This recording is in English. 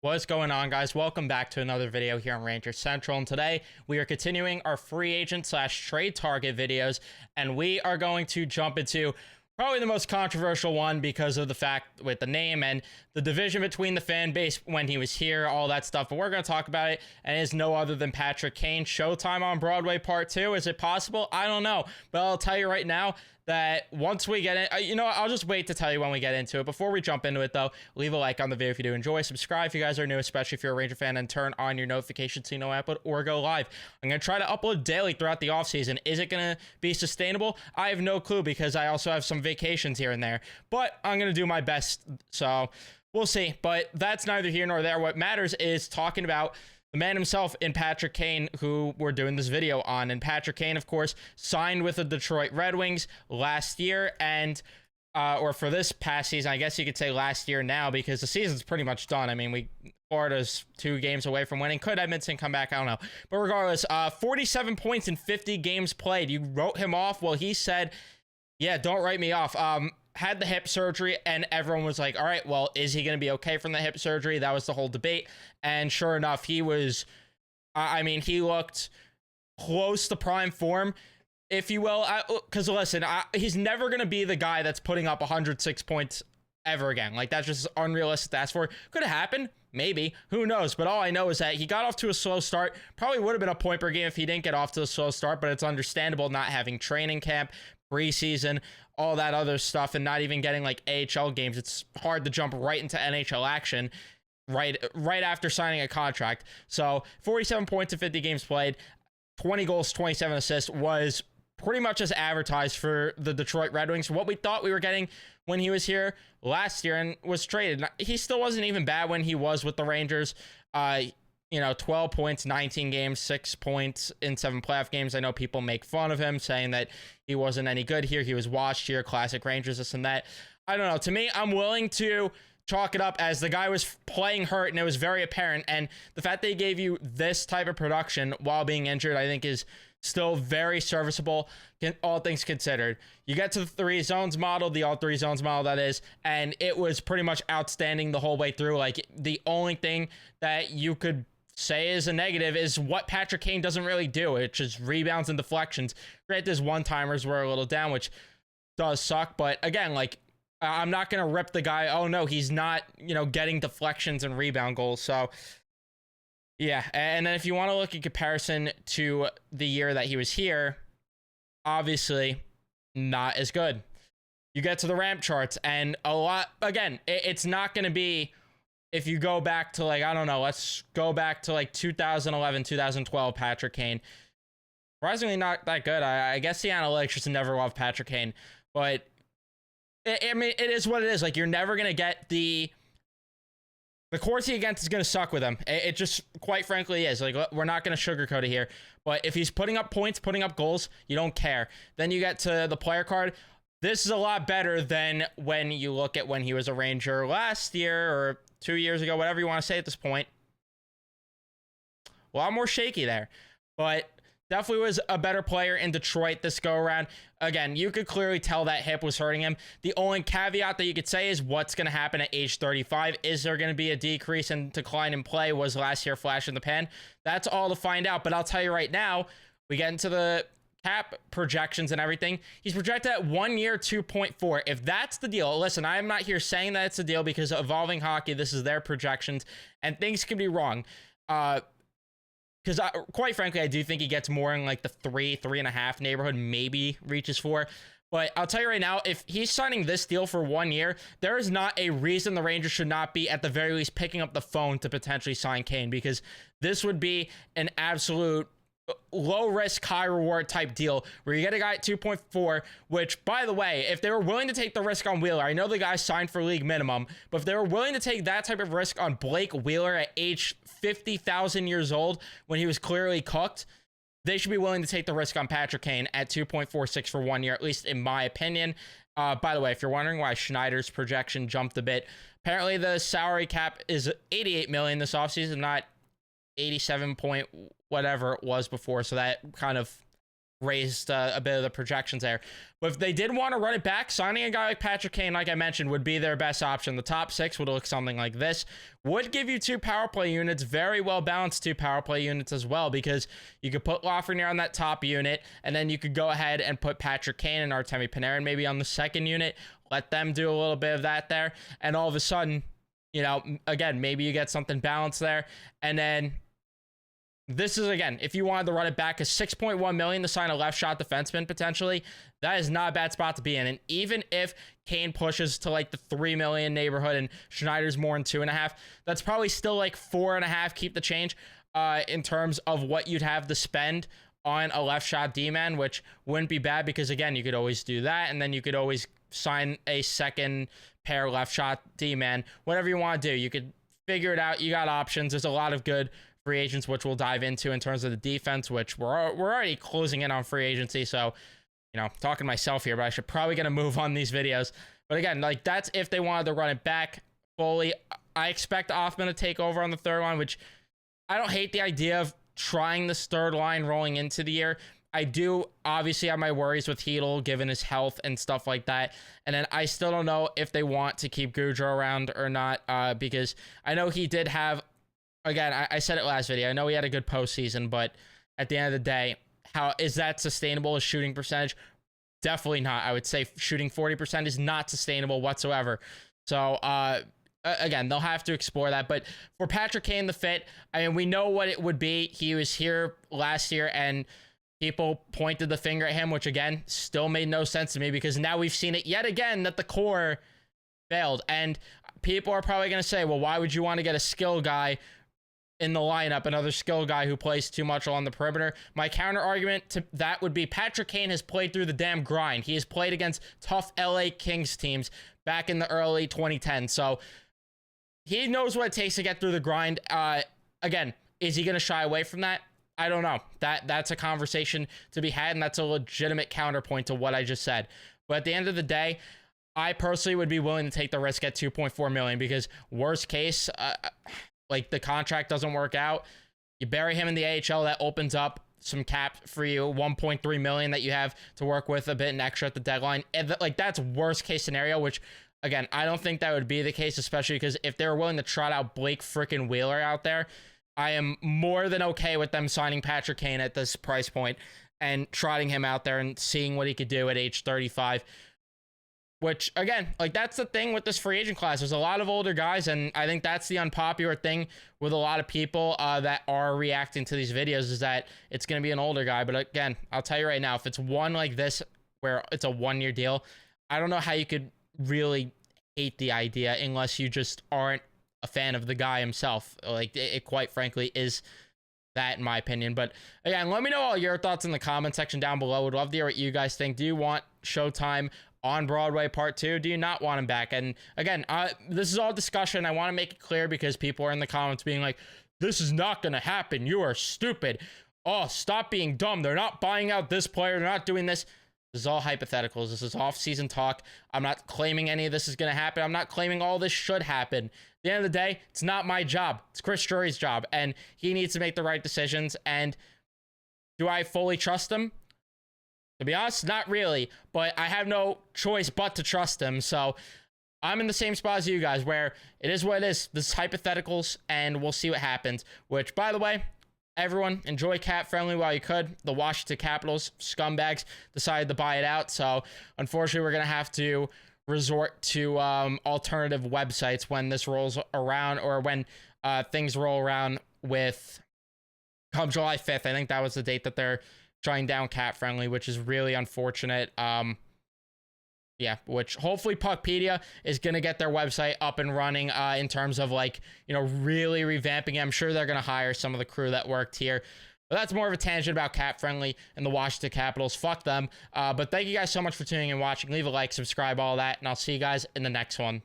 What's going on, guys? Welcome back to another video here on Ranger Central, and today we are continuing our free agent slash trade target videos, and we are going to jump into probably the most controversial one because of the fact with the name and the division between the fan base when he was here, all that stuff. But we're going to talk about it, and it is no other than Patrick Kane. Showtime on Broadway Part 2. Is it possible? I don't know, but I'll tell you right now that once we get in, you know what, I'll just wait to tell you when we get into it. Before we jump into it, though, leave a like on the video if you do enjoy. Subscribe if you guys are new, especially if you're a Ranger fan, and turn on your notifications so you know when I upload or go live. I'm going to try to upload daily throughout the offseason. Is it going to be sustainable? I have no clue because I also have some vacations here and there, but I'm going to do my best, so we'll see. But that's neither here nor there. What matters is talking about the man himself in Patrick Kane, who we're doing this video on. And Patrick Kane, of course, signed with the Detroit Red Wings last year, and or for this past season, I guess you could say last year now, because the season's pretty much done. I mean, Florida's 2 games away from winning. Could Edmonton come back? I don't know. But regardless, 47 points in 50 games played. You wrote him off. Well, he said, yeah, don't write me off. Had the hip surgery, and everyone was like, all right, well, is he going to be okay from the hip surgery? That was the whole debate. And sure enough, he was, he looked close to prime form, if you will. Because listen, he's never going to be the guy that's putting up 106 points ever again. Like, that's just unrealistic to ask for. Could have happened. Maybe. Who knows? But all I know is that he got off to a slow start. Probably would have been a point per game if he didn't get off to a slow start, but it's understandable not having training camp, preseason, all that other stuff, and not even getting like AHL games. It's hard to jump right into NHL action right after signing a contract. So 47 points in 50 games played, 20 goals, 27 assists was pretty much as advertised for the Detroit Red Wings. What we thought we were getting when he was here last year and was traded. He still wasn't even bad when he was with the Rangers. 12 points, 19 games, 6 points in 7 playoff games. I know people make fun of him, saying that he wasn't any good here. He was washed here, classic Rangers, this and that. I don't know. To me, I'm willing to chalk it up as the guy was playing hurt, and it was very apparent. And the fact that he gave you this type of production while being injured, I think is still very serviceable, all things considered. You get to the 3 zones model, the all 3 zones model, that is, and it was pretty much outstanding the whole way through. Like, the only thing that you could say is a negative is what Patrick Kane doesn't really do, which is rebounds and deflections. Granted, his one-timers were a little down, which does suck, but again, like, I'm not going to rip the guy, oh no, he's not, getting deflections and rebound goals. So yeah, and then if you want to look in comparison to the year that he was here, obviously not as good. You get to the ramp charts, and a lot, again, it's not going to be, if you go back to, like, I don't know, let's go back to like 2011, 2012 Patrick Kane. Surprisingly not that good. I guess the analytics just never loved Patrick Kane, but it is what it is. Like, you're never going to get the Corsi against is going to suck with him. It just, quite frankly, is. Like, we're not going to sugarcoat it here. But if he's putting up points, putting up goals, you don't care. Then you get to the player card. This is a lot better than when you look at when he was a Ranger last year or 2 years ago, whatever you want to say at this point. A lot more shaky there. But definitely was a better player in Detroit this go-around. Again, you could clearly tell that hip was hurting him. The only caveat that you could say is what's going to happen at age 35. Is there going to be a decrease and decline in play? Was last year flash in the pan? That's all to find out. But I'll tell you right now, we get into the cap projections and everything. He's projected at 1 year, 2.4. If that's the deal, listen, I'm not here saying that it's a deal, because Evolving Hockey, this is their projections, and things can be wrong. Because quite frankly, I do think he gets more in like the 3.5 neighborhood, maybe reaches 4. But I'll tell you right now, if he's signing this deal for 1 year, there is not a reason the Rangers should not be, at the very least, picking up the phone to potentially sign Kane, because this would be an absolute low risk, high reward type deal where you get a guy at 2.4, which, by the way, if they were willing to take the risk on Wheeler, I know the guy signed for league minimum, but if they were willing to take that type of risk on Blake Wheeler at age 50,000 years old when he was clearly cooked, they should be willing to take the risk on Patrick Kane at 2.46 for 1 year, at least in my opinion. By the way, if you're wondering why Schneider's projection jumped a bit, apparently the salary cap is $88 million this offseason, not 87 point whatever it was before, so that kind of raised a bit of the projections there. But if they did want to run it back, signing a guy like Patrick Kane, like I mentioned, would be their best option. The top 6 would look something like this. Would give you 2 power play units, very well balanced 2 power play units as well, because you could put Lafreniere on that top unit, and then you could go ahead and put Patrick Kane and Artemi Panarin maybe on the second unit, let them do a little bit of that there, and all of a sudden, you know, again, maybe you get something balanced there. And then this is, again, if you wanted to run it back, a $6.1 million to sign a left shot defenseman potentially, that is not a bad spot to be in. And even if Kane pushes to like the $3 million neighborhood and Schneider's more than 2.5, that's probably still like 4.5, keep the change, in terms of what you'd have to spend on a left shot D-man, which wouldn't be bad, because again, you could always do that, and then you could always sign a second pair left shot D-man, whatever you want to do. You could figure it out. You got options. There's a lot of good free agents, which we'll dive into in terms of the defense, which we're already closing in on free agency. So, you know, talking to myself here, but I should probably gonna move on these videos. But again, like, that's if they wanted to run it back fully. I expect Offman to take over on the third line, which I don't hate the idea of trying this third line rolling into the year. I do obviously have my worries with Hedl, given his health and stuff like that. And then I still don't know if they want to keep Gaudreau around or not, because I know he did have, again, I said it last video, I know he had a good postseason, but at the end of the day, how is that sustainable as shooting percentage? Definitely not. I would say shooting 40% is not sustainable whatsoever. So, again, they'll have to explore that. But for Patrick Kane, the fit, I mean, we know what it would be. He was here last year, and people pointed the finger at him, which, again, still made no sense to me, because now we've seen it yet again that the core failed. And people are probably going to say, well, why would you want to get a skill guy in the lineup, another skill guy who plays too much along the perimeter? My counter argument to that would be Patrick Kane has played through the damn grind. He has played against tough LA Kings teams back in the early 2010s. So he knows what it takes to get through the grind. Again, is he going to shy away from that? I don't know. That's a conversation to be had, and that's a legitimate counterpoint to what I just said. But at the end of the day, I personally would be willing to take the risk at $2.4 million, because worst case, like, the contract doesn't work out, you bury him in the AHL, that opens up some cap for you, $1.3 million that you have to work with, a bit and extra at the deadline. And like, that's worst case scenario, which, again, I don't think that would be the case, especially because if they're willing to trot out Blake freaking Wheeler out there, I am more than okay with them signing Patrick Kane at this price point and trotting him out there and seeing what he could do at age 35. Which, again, like, that's the thing with this free agent class. There's a lot of older guys, and I think that's the unpopular thing with a lot of people that are reacting to these videos, is that it's going to be an older guy. But again, I'll tell you right now, if it's one like this, where it's a one-year deal, I don't know how you could really hate the idea unless you just aren't a fan of the guy himself. Like, it quite frankly is that, in my opinion. But again, let me know all your thoughts in the comment section down below. Would love to hear what you guys think. Do you want Showtime on Broadway Part 2? Do you not want him back? And again, this is all discussion. I want to make it clear, because people are in the comments being like, this is not going to happen. You are stupid. Oh, stop being dumb. They're not buying out this player. They're not doing this. This is all hypotheticals. This is off-season talk. I'm not claiming any of this is going to happen. I'm not claiming all this should happen. At the end of the day, it's not my job. It's Chris Drury's job, and he needs to make the right decisions. And do I fully trust him? To be honest, not really, but I have no choice but to trust him. So I'm in the same spot as you guys, where it is what it is. This is hypotheticals, and we'll see what happens. Which, by the way, everyone, enjoy Cap Friendly while you could. The Washington Capitals, scumbags, decided to buy it out. So unfortunately, we're going to have to resort to alternative websites when this rolls around, or when things roll around with come July 5th. I think that was the date that they're trying down Cap Friendly, which is really unfortunate. Yeah, which hopefully Puckpedia is going to get their website up and running in terms of, like, you know, really revamping it. I'm sure they're going to hire some of the crew that worked here. But that's more of a tangent about Cap Friendly and the Washington Capitals. Fuck them. But thank you guys so much for tuning in and watching. Leave a like, subscribe, all that, and I'll see you guys in the next one.